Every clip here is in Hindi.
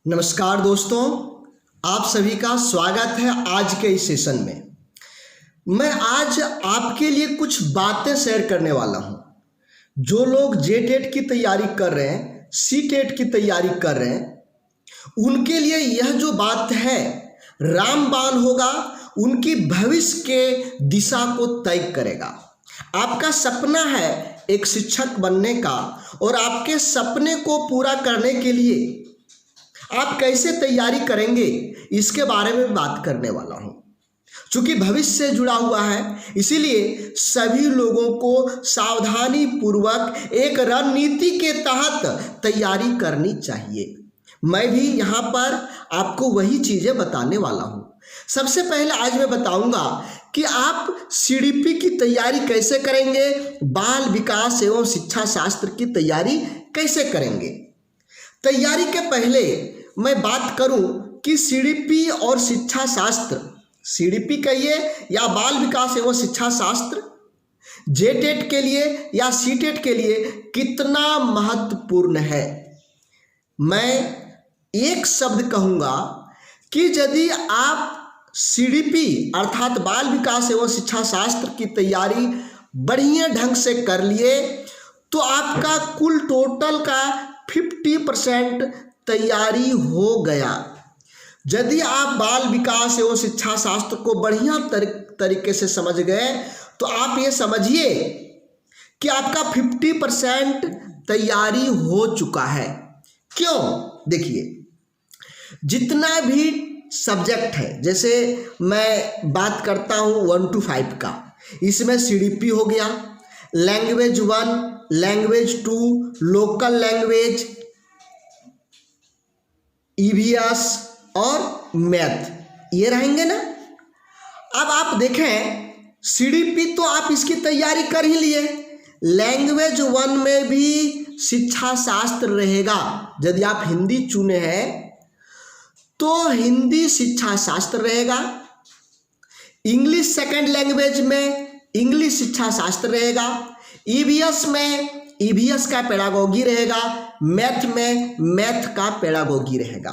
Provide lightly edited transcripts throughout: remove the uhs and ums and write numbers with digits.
नमस्कार दोस्तों, आप सभी का स्वागत है आज के इस सेशन में। मैं आज आपके लिए कुछ बातें शेयर करने वाला हूं। जो लोग जेटेट की तैयारी कर रहे हैं, सीटेट की तैयारी कर रहे हैं, उनके लिए यह जो बात है रामबाण होगा, उनकी भविष्य के दिशा को तय करेगा। आपका सपना है एक शिक्षक बनने का, और आपके सपने को पूरा करने के लिए आप कैसे तैयारी करेंगे इसके बारे में बात करने वाला हूं। चूंकि भविष्य से जुड़ा हुआ है, इसीलिए सभी लोगों को सावधानी पूर्वक एक रणनीति के तहत तैयारी करनी चाहिए। मैं भी यहाँ पर आपको वही चीजें बताने वाला हूं। सबसे पहले आज मैं बताऊंगा कि आप सीडीपी की तैयारी कैसे करेंगे, बाल विकास एवं शिक्षा शास्त्र की तैयारी कैसे करेंगे। तैयारी के पहले मैं बात करूं कि सीडीपी और शिक्षा शास्त्र, सीडीपी कहिए या बाल विकास एवं शिक्षा शास्त्र, जेटेट के लिए या सीटेट के लिए कितना महत्वपूर्ण है। मैं एक शब्द कहूंगा कि यदि आप सीडीपी अर्थात बाल विकास एवं शिक्षा शास्त्र की तैयारी बढ़िया ढंग से कर लिए तो आपका कुल टोटल का 50% तैयारी हो गया। यदि आप बाल विकास एवं शिक्षा शास्त्र को बढ़िया तरीके से समझ गए तो आप ये समझिए कि आपका 50% तैयारी हो चुका है। क्यों? देखिए, जितना भी सब्जेक्ट है, जैसे मैं बात करता हूँ 1 to 5 का, इसमें सीडीपी हो गया, language 1, language 2, local language, EVS और मैथ, ये रहेंगे ना। अब आप देखें, सीडीपी तो आप इसकी तैयारी कर ही लिए, लैंग्वेज 1 में भी शिक्षा शास्त्र रहेगा। यदि आप हिंदी चुने हैं तो हिंदी शिक्षा शास्त्र रहेगा, इंग्लिश सेकंड लैंग्वेज में इंग्लिश शिक्षा शास्त्र रहेगा, ईवीएस में ईवीएस का पेडागोगी रहेगा, मैथ में मैथ का पेडागोगी रहेगा।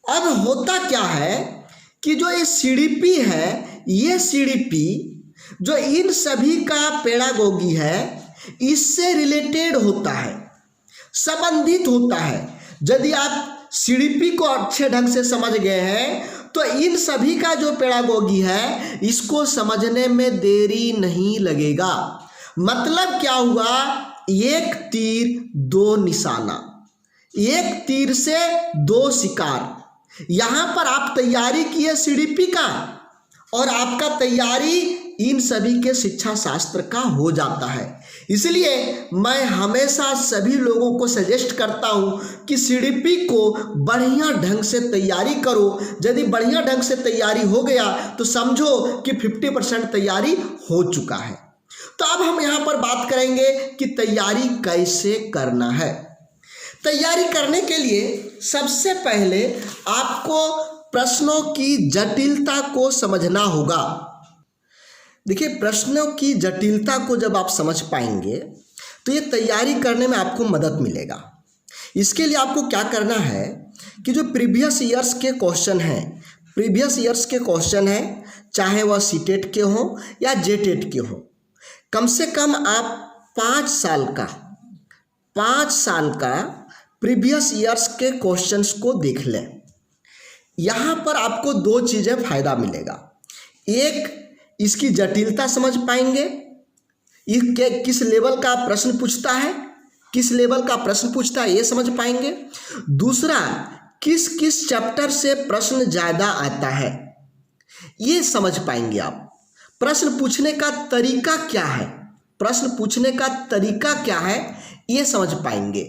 अब होता क्या है कि जो ये सीडीपी है, ये सीडीपी जो इन सभी का पेडागोगी है, इससे रिलेटेड होता है, संबंधित होता है। यदि आप सीडीपी को अच्छे ढंग से समझ गए हैं तो इन सभी का जो पेडागोगी है, इसको समझने में देरी नहीं लगेगा। मतलब क्या हुआ? एक तीर दो निशाना, एक तीर से दो शिकार। यहां पर आप तैयारी किए सीडीपी का और आपका तैयारी इन सभी के शिक्षा शास्त्र का हो जाता है। इसलिए मैं हमेशा सभी लोगों को सजेस्ट करता हूं कि सीडीपी को बढ़िया ढंग से तैयारी करो। यदि बढ़िया ढंग से तैयारी हो गया तो समझो कि 50% तैयारी हो चुका है। तो अब हम यहां पर बात करेंगे कि तैयारी कैसे करना है। तैयारी करने के लिए सबसे पहले आपको प्रश्नों की जटिलता को समझना होगा। देखिए, प्रश्नों की जटिलता को जब आप समझ पाएंगे तो ये तैयारी करने में आपको मदद मिलेगा। इसके लिए आपको क्या करना है कि जो प्रीवियस ईयर्स के क्वेश्चन हैं, प्रीवियस ईयर्स के क्वेश्चन हैं, चाहे वह सीटेट के हों या जेटेट के हों, कम से कम आप 5 साल का प्रीवियस ईयर्स के क्वेश्चंस को देख लें। यहाँ पर आपको 2 चीज़ें फायदा मिलेगा। एक, इसकी जटिलता समझ पाएंगे, किस लेवल का प्रश्न पूछता है, किस लेवल का प्रश्न पूछता है ये समझ पाएंगे। दूसरा, किस किस चैप्टर से प्रश्न ज़्यादा आता है ये समझ पाएंगे आप। प्रश्न पूछने का तरीका क्या है, प्रश्न पूछने का तरीका क्या है ये समझ पाएंगे।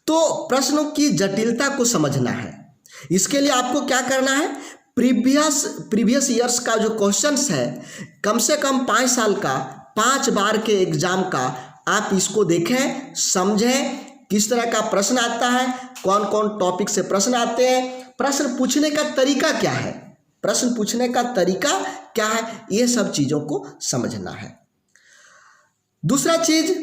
तो प्रश्नों की जटिलता को समझना है। इसके लिए आपको क्या करना है, प्रीवियस ईयर्स का जो क्वेश्चंस है, कम से कम 5 साल का 5 बार के एग्जाम का आप इसको देखें, समझें किस तरह का प्रश्न आता है, कौन कौन टॉपिक से प्रश्न आते हैं, प्रश्न पूछने का तरीका क्या है, प्रश्न पूछने का तरीका क्या है, ये सब चीज़ों को समझना है। दूसरा चीज,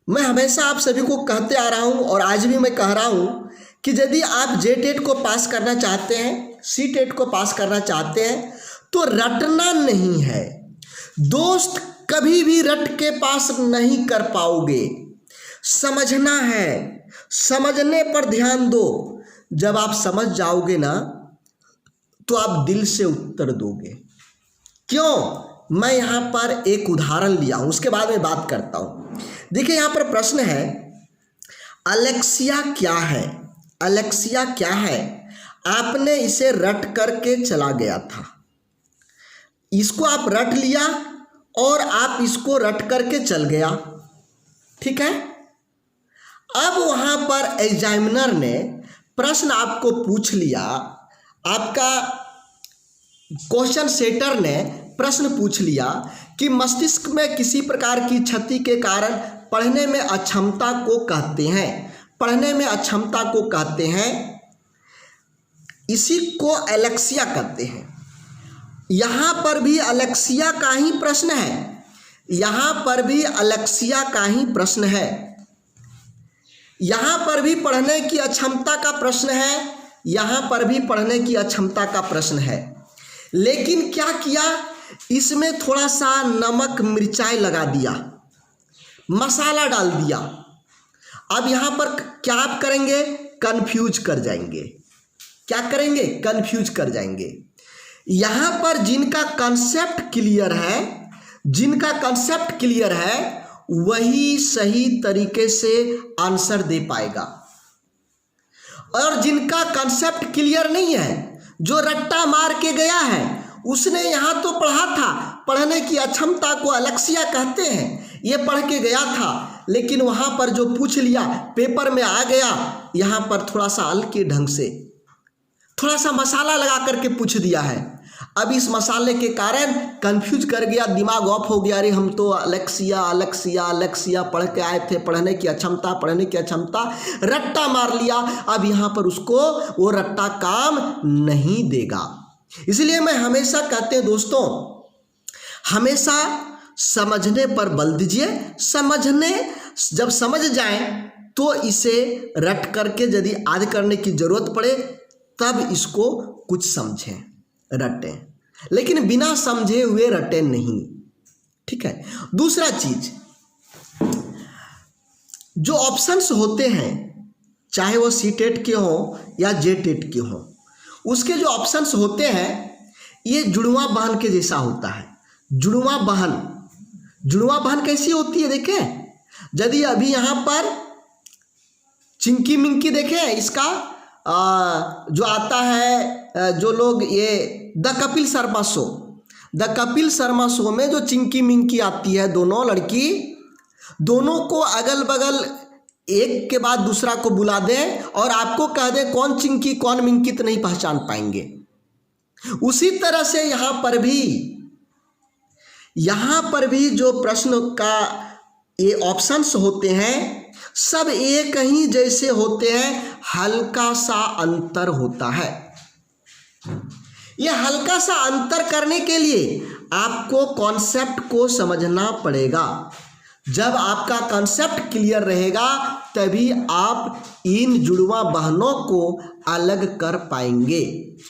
मैं हमेशा आप सभी को कहते आ रहा हूं और आज भी मैं कह रहा हूं कि यदि आप जेटेट को पास करना चाहते हैं, सीटेट को पास करना चाहते हैं, तो रटना नहीं है दोस्त, कभी भी रट के पास नहीं कर पाओगे। समझना है, समझने पर ध्यान दो। जब आप समझ जाओगे ना तो आप दिल से उत्तर दोगे। क्यों? मैं यहाँ पर एक उदाहरण लिया हूँ, उसके बाद में बात करता हूँ। देखिए यहाँ पर प्रश्न है, अलेक्सिया क्या है? अलेक्सिया क्या है? आपने इसे रट करके चला गया था, इसको आप रट लिया और आप इसको रट करके चल गया, ठीक है। अब वहां पर एग्जामिनर ने प्रश्न आपको पूछ लिया, आपका क्वेश्चन सेटर ने प्रश्न पूछ लिया कि मस्तिष्क में किसी प्रकार की क्षति के कारण पढ़ने में अक्षमता को कहते हैं, पढ़ने में अक्षमता को कहते हैं, इसी को एलेक्सिया कहते हैं। यहाँ पर भी अलेक्सिया का ही प्रश्न है, यहाँ पर भी अलेक्सिया का ही प्रश्न है, यहाँ पर भी पढ़ने की अक्षमता का प्रश्न है, यहाँ पर भी पढ़ने की अक्षमता का प्रश्न है। लेकिन क्या किया, इसमें थोड़ा सा नमक मिर्चाई लगा दिया, मसाला डाल दिया। अब यहाँ पर क्या आप करेंगे? कंफ्यूज कर जाएंगे। क्या करेंगे? कंफ्यूज कर जाएंगे। यहाँ पर जिनका कॉन्सेप्ट क्लियर है, जिनका कॉन्सेप्ट क्लियर है, वही सही तरीके से आंसर दे पाएगा, और जिनका कॉन्सेप्ट क्लियर नहीं है, जो रट्टा मार के गया है, उसने यहाँ तो पढ़ा था, पढ़ने की अक्षमता को अलेक्सिया कहते हैं, ये पढ़ के गया था, लेकिन वहाँ पर जो पूछ लिया पेपर में आ गया, यहाँ पर थोड़ा सा हल्के ढंग से थोड़ा सा मसाला लगा करके पूछ दिया है। अब इस मसाले के कारण कंफ्यूज कर गया, दिमाग ऑफ हो गया, अरे हम तो अलेक्सिया अलेक्सिया अलेक्सिया पढ़ के आए थे, पढ़ने की अक्षमता, पढ़ने की अक्षमता, रट्टा मार लिया। अब यहाँ पर उसको वो रट्टा काम नहीं देगा। इसलिए मैं हमेशा कहते हैं दोस्तों, हमेशा समझने पर बल दीजिए। समझने, जब समझ जाएं तो इसे रट करके यदि याद करने की जरूरत पड़े तब इसको कुछ समझें, रटें, लेकिन बिना समझे हुए रटें नहीं, ठीक है। दूसरा चीज, जो ऑप्शंस होते हैं, चाहे वो सीटेट के हो या जेटेट के हो, उसके जो ऑप्शंस होते हैं ये जुड़वा बहन के जैसा होता है। जुड़वा बहन, जुड़वा बहन कैसी होती है देखें, यदि अभी यहाँ पर चिंकी मिंकी देखें, इसका जो आता है, जो लोग ये the Kapil Sharma show, the Kapil Sharma show में जो चिंकी मिंकी आती है, दोनों लड़की, दोनों को अगल बगल एक के बाद दूसरा को बुला दें और आपको कह दें कौन चिंकी कौन मिंकी, तो नहीं पहचान पाएंगे। उसी तरह से यहाँ पर भी जो प्रश्न का ये ऑप्शंस होते हैं सब एक ही जैसे होते हैं, हल्का सा अंतर होता है। यह हल्का सा अंतर करने के लिए आपको कॉन्सेप्ट को समझना पड़ेगा। जब आपका कॉन्सेप्ट क्लियर रहेगा तभी आप इन जुड़वा बहनों को अलग कर पाएंगे,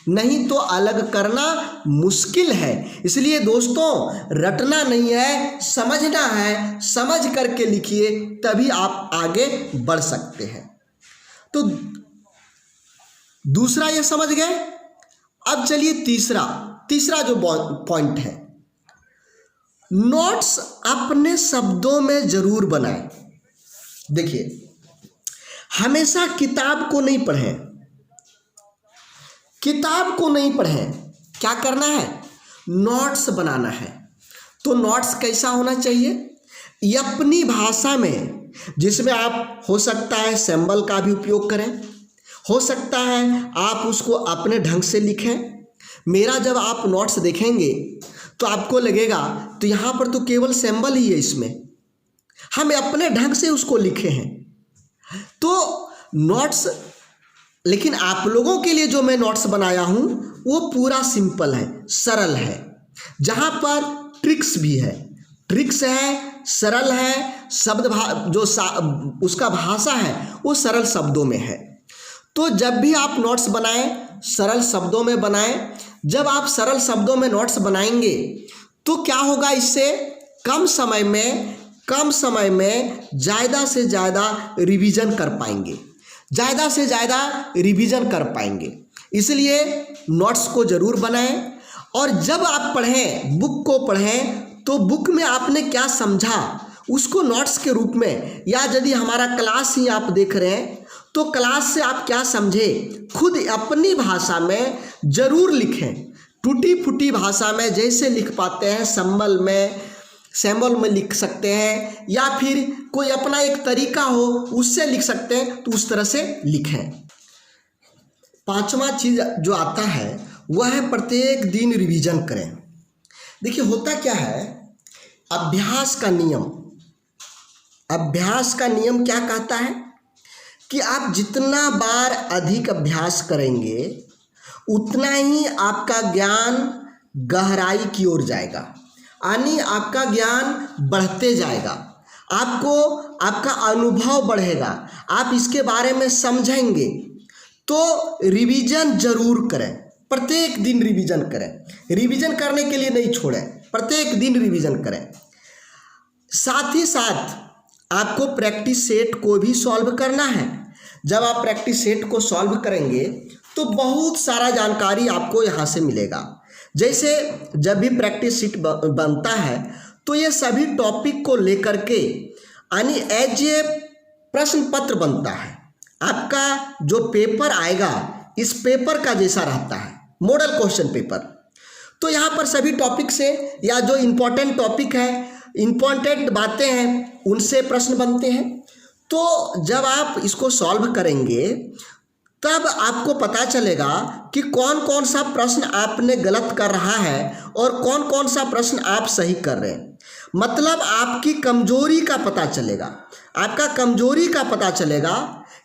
नहीं तो अलग करना मुश्किल है। इसलिए दोस्तों, रटना नहीं है, समझना है, समझ करके लिखिए, तभी आप आगे बढ़ सकते हैं। तो दूसरा ये समझ गए। अब चलिए तीसरा जो पॉइंट है, नोट्स अपने शब्दों में जरूर बनाएं। देखिए, हमेशा किताब को नहीं पढ़ें, किताब को नहीं पढ़ें, क्या करना है? नोट्स बनाना है। तो नोट्स कैसा होना चाहिए? ये अपनी भाषा में, जिसमें आप हो सकता है सिंबल का भी उपयोग करें, हो सकता है आप उसको अपने ढंग से लिखें। मेरा जब आप नोट्स देखेंगे तो आपको लगेगा तो यहाँ पर तो केवल सिंबल ही है, इसमें हम अपने ढंग से उसको लिखे हैं। तो नोट्स, लेकिन आप लोगों के लिए जो मैं नोट्स बनाया हूँ वो पूरा सिंपल है, सरल है, जहाँ पर ट्रिक्स भी है, ट्रिक्स है, सरल है, शब्द जो उसका भाषा है वो सरल शब्दों में है। तो जब भी आप नोट्स बनाएं सरल शब्दों में बनाएं। जब आप सरल शब्दों में नोट्स बनाएंगे तो क्या होगा, इससे कम समय में ज़्यादा से ज़्यादा रिवीजन कर पाएंगे, ज़्यादा से ज़्यादा रिवीजन कर पाएंगे। इसलिए नोट्स को ज़रूर बनाएं। और जब आप पढ़ें, बुक को पढ़ें, तो बुक में आपने क्या समझा उसको नोट्स के रूप में, या यदि हमारा क्लास ही आप देख रहे हैं तो क्लास से आप क्या समझे खुद अपनी भाषा में ज़रूर लिखें। टूटी फूटी भाषा में जैसे लिख पाते हैं, सैम्बल में लिख सकते हैं, या फिर कोई अपना एक तरीका हो उससे लिख सकते हैं, तो उस तरह से लिखें। पांचवा चीज़ जो आता है वह है प्रत्येक दिन रिवीजन करें। देखिए होता क्या है, अभ्यास का नियम क्या कहता है कि आप जितना बार अधिक अभ्यास करेंगे उतना ही आपका ज्ञान गहराई की ओर जाएगा, यानी आपका ज्ञान बढ़ते जाएगा, आपका अनुभव बढ़ेगा, आप इसके बारे में समझेंगे। तो रिवीजन जरूर करें, प्रत्येक दिन रिवीजन करें। रिवीजन करने के लिए नहीं छोड़ें, प्रत्येक दिन रिवीजन करें। साथ ही साथ आपको प्रैक्टिस सेट को भी सॉल्व करना है। जब आप प्रैक्टिस सेट को सॉल्व करेंगे तो बहुत सारा जानकारी आपको यहाँ से मिलेगा। जैसे जब भी प्रैक्टिस सेट बनता है तो ये सभी टॉपिक को लेकर के यानी एज ए प्रश्न पत्र बनता है। आपका जो पेपर आएगा इस पेपर का जैसा रहता है, मॉडल क्वेश्चन पेपर। तो यहाँ पर सभी टॉपिक से या जो इम्पोर्टेंट टॉपिक है, इम्पोर्टेंट बातें हैं, उनसे प्रश्न बनते हैं। तो जब आप इसको सॉल्व करेंगे तब आपको पता चलेगा कि कौन कौन सा प्रश्न आपने गलत कर रहा है और कौन कौन सा प्रश्न आप सही कर रहे हैं। मतलब आपकी कमजोरी का पता चलेगा, आपका कमजोरी का पता चलेगा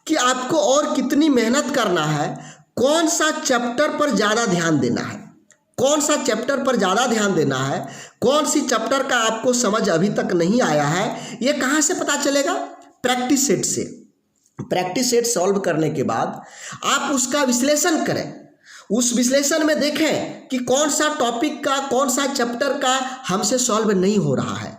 कि आपको और कितनी मेहनत करना है, कौन सा चैप्टर पर ज़्यादा ध्यान देना है, कौन सा चैप्टर पर ज़्यादा ध्यान देना है, कौन सी चैप्टर का आपको समझ अभी तक नहीं आया है। ये कहाँ से पता चलेगा? प्रैक्टिस सेट से। प्रैक्टिस सेट सॉल्व करने के बाद आप उसका विश्लेषण करें, उस विश्लेषण में देखें कि कौन सा टॉपिक का, कौन सा चैप्टर का हमसे सॉल्व नहीं हो रहा है,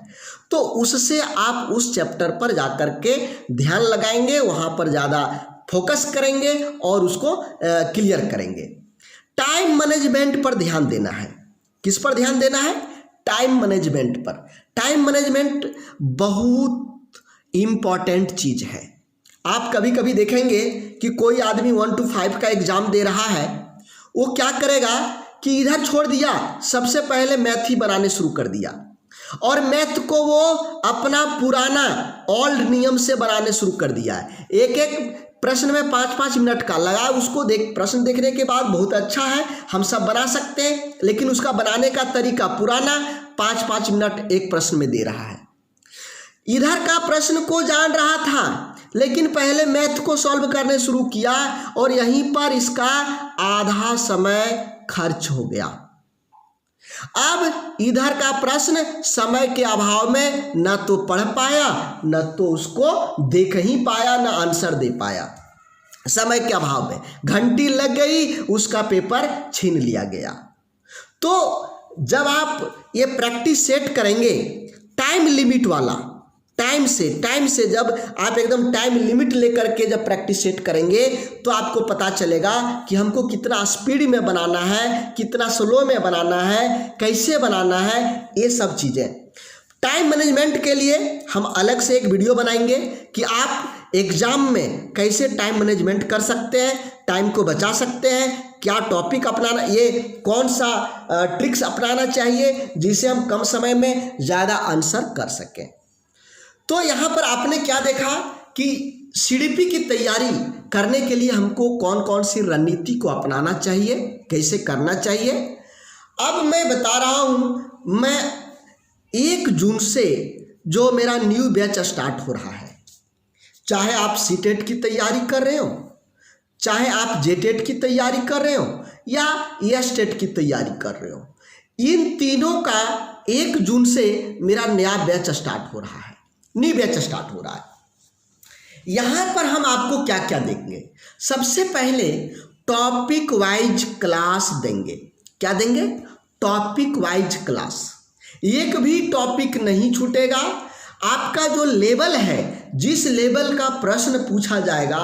तो उससे आप उस चैप्टर पर जाकर के ध्यान लगाएंगे, वहाँ पर ज़्यादा फोकस करेंगे और उसको क्लियर करेंगे। टाइम मैनेजमेंट पर ध्यान देना है। किस पर ध्यान देना है? टाइम मैनेजमेंट पर। टाइम मैनेजमेंट बहुत इम्पॉर्टेंट चीज़ है। आप कभी कभी देखेंगे कि कोई आदमी 1 to 5 का एग्ज़ाम दे रहा है, वो क्या करेगा कि इधर छोड़ दिया, सबसे पहले मैथ ही बनाने शुरू कर दिया और मैथ को वो अपना पुराना ओल्ड नियम से बनाने शुरू कर दिया है। एक एक प्रश्न में 5-5 मिनट का लगा, उसको प्रश्न देखने के बाद बहुत अच्छा है, हम सब बना सकते हैं, लेकिन उसका बनाने का तरीका पुराना, 5-5 मिनट एक प्रश्न में दे रहा है। इधर का प्रश्न को जान रहा था लेकिन पहले मैथ को सॉल्व करने शुरू किया और यहीं पर इसका आधा समय खर्च हो गया। अब इधर का प्रश्न समय के अभाव में न तो पढ़ पाया, न तो उसको देख ही पाया, न आंसर दे पाया। समय के अभाव में घंटी लग गई, उसका पेपर छीन लिया गया। तो जब आप ये प्रैक्टिस सेट करेंगे टाइम लिमिट वाला, टाइम से जब आप एकदम टाइम लिमिट लेकर के जब प्रैक्टिस सेट करेंगे तो आपको पता चलेगा कि हमको कितना स्पीड में बनाना है, कितना स्लो में बनाना है, कैसे बनाना है, ये सब चीज़ें। टाइम मैनेजमेंट के लिए हम अलग से एक वीडियो बनाएंगे कि आप एग्ज़ाम में कैसे टाइम मैनेजमेंट कर सकते हैं, टाइम को बचा सकते हैं, क्या टॉपिक अपनाना, ये कौन सा ट्रिक्स अपनाना चाहिए जिससे हम कम समय में ज़्यादा आंसर कर सकें। तो यहाँ पर आपने क्या देखा कि सीडीपी की तैयारी करने के लिए हमको कौन कौन सी रणनीति को अपनाना चाहिए, कैसे करना चाहिए। अब मैं बता रहा हूँ, मैं 1 जून से जो मेरा न्यू बैच स्टार्ट हो रहा है, चाहे आप सीटेट की तैयारी कर रहे हो, चाहे आप जेटेट की तैयारी कर रहे हो या एस्टेट की तैयारी कर रहे हो, इन तीनों का 1 जून से मेरा नया बैच स्टार्ट हो रहा है, न्यू बैच स्टार्ट हो रहा है। यहाँ पर हम आपको क्या क्या देंगे। सबसे पहले टॉपिक वाइज क्लास देंगे। क्या देंगे? Topic wise class. एक भी टॉपिक नहीं छूटेगा। आपका जो लेवल है, जिस लेवल का प्रश्न पूछा जाएगा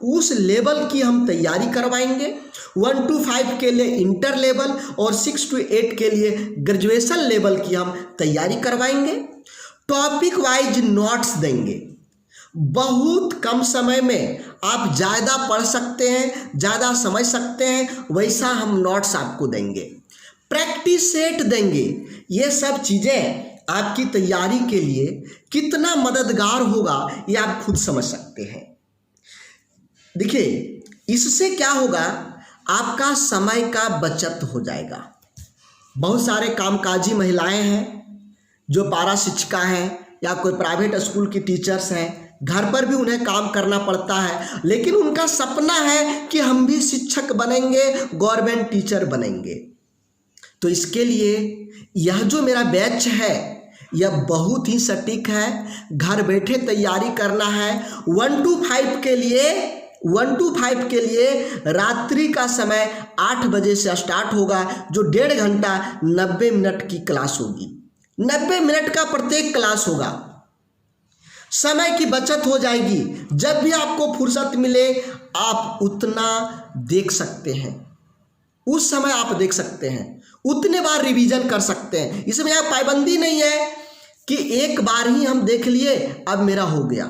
उस लेवल की हम तैयारी करवाएंगे। 1 to 5 के लिए इंटर लेवल और 6 to 8 के लिए ग्रेजुएशन लेवल की हम तैयारी करवाएंगे। टॉपिक वाइज नोट्स देंगे। बहुत कम समय में आप ज़्यादा पढ़ सकते हैं, ज़्यादा समझ सकते हैं, वैसा हम नोट्स आपको देंगे। प्रैक्टिस सेट देंगे। ये सब चीज़ें आपकी तैयारी के लिए कितना मददगार होगा ये आप खुद समझ सकते हैं। देखिए, इससे क्या होगा, आपका समय का बचत हो जाएगा। बहुत सारे कामकाजी महिलाएं हैं जो पारा शिक्षिका हैं या कोई प्राइवेट स्कूल की टीचर्स हैं, घर पर भी उन्हें काम करना पड़ता है, लेकिन उनका सपना है कि हम भी शिक्षक बनेंगे, गवर्नमेंट टीचर बनेंगे। तो इसके लिए यह जो मेरा बैच है यह बहुत ही सटीक है। घर बैठे तैयारी करना है। 1 to 5 के लिए रात्रि का समय 8 बजे से स्टार्ट होगा, जो 1.5 घंटा 90 मिनट की क्लास होगी। 90 मिनट का प्रत्येक क्लास होगा। समय की बचत हो जाएगी। जब भी आपको फुर्सत मिले आप उतना देख सकते हैं, उस समय आप देख सकते हैं, उतने बार रिवीजन कर सकते हैं। इसमें यह पाबंदी नहीं है कि एक बार ही हम देख लिए अब मेरा हो गया।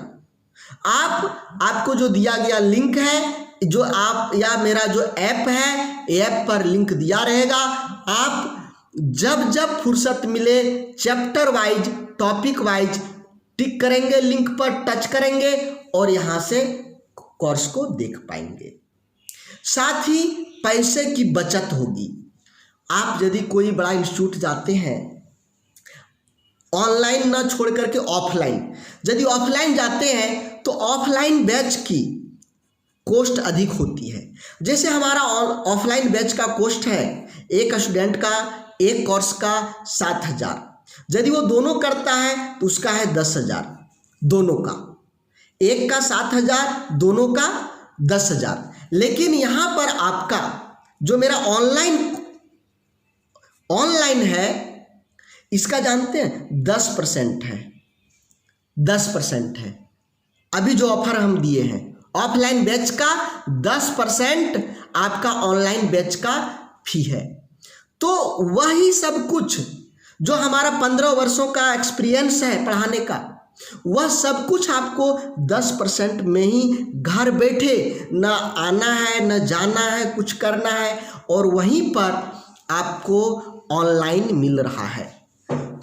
आपको जो दिया गया लिंक है, जो आप या मेरा जो ऐप है, ऐप पर लिंक दिया रहेगा। आप जब जब फुर्सत मिले चैप्टर वाइज, टॉपिक वाइज टिक करेंगे, लिंक पर टच करेंगे और यहाँ से कोर्स को देख पाएंगे। साथ ही पैसे की बचत होगी। आप यदि कोई बड़ा इंस्टीट्यूट जाते हैं, ऑनलाइन ना छोड़ करके ऑफलाइन, यदि ऑफलाइन जाते हैं तो ऑफलाइन बैच की कॉस्ट अधिक होती है। जैसे हमारा ऑफलाइन बैच का कॉस्ट है एक स्टूडेंट का, एक कोर्स का 7,000। यदि वो दोनों करता है तो उसका है 10,000। दोनों का, एक का 7,000, दोनों का 10,000। लेकिन यहाँ पर आपका जो मेरा ऑनलाइन है, इसका जानते हैं 10% है। 10% है अभी जो ऑफर हम दिए हैं। ऑफलाइन बैच का 10% आपका ऑनलाइन बैच का फी है। तो वही सब कुछ जो हमारा 15 वर्षों का एक्सपीरियंस है पढ़ाने का, वह सब कुछ आपको 10% में ही घर बैठे ना आना है, ना जाना है, कुछ करना है, और वहीं पर आपको ऑनलाइन मिल रहा है।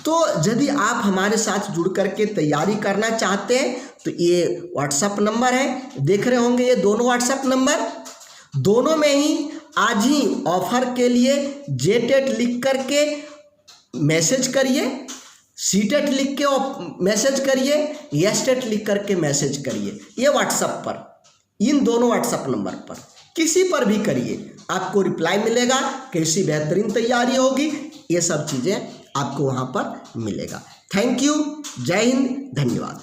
तो यदि आप हमारे साथ जुड़ करके तैयारी करना चाहते हैं तो ये व्हाट्सएप नंबर है, देख रहे होंगे ये दोनों व्हाट्सएप नंबर। दोनों में ही आज ही ऑफर के लिए जेटेट लिख करके मैसेज करिए, सीटेट लिख के मैसेज करिए, येस्टेट लिख करके मैसेज करिए। ये व्हाट्सएप पर, इन दोनों व्हाट्सएप नंबर पर किसी पर भी करिए, आपको रिप्लाई मिलेगा। कैसी बेहतरीन तैयारी होगी ये सब चीज़ें आपको वहाँ पर मिलेगा। Thank you. जय हिंद। धन्यवाद।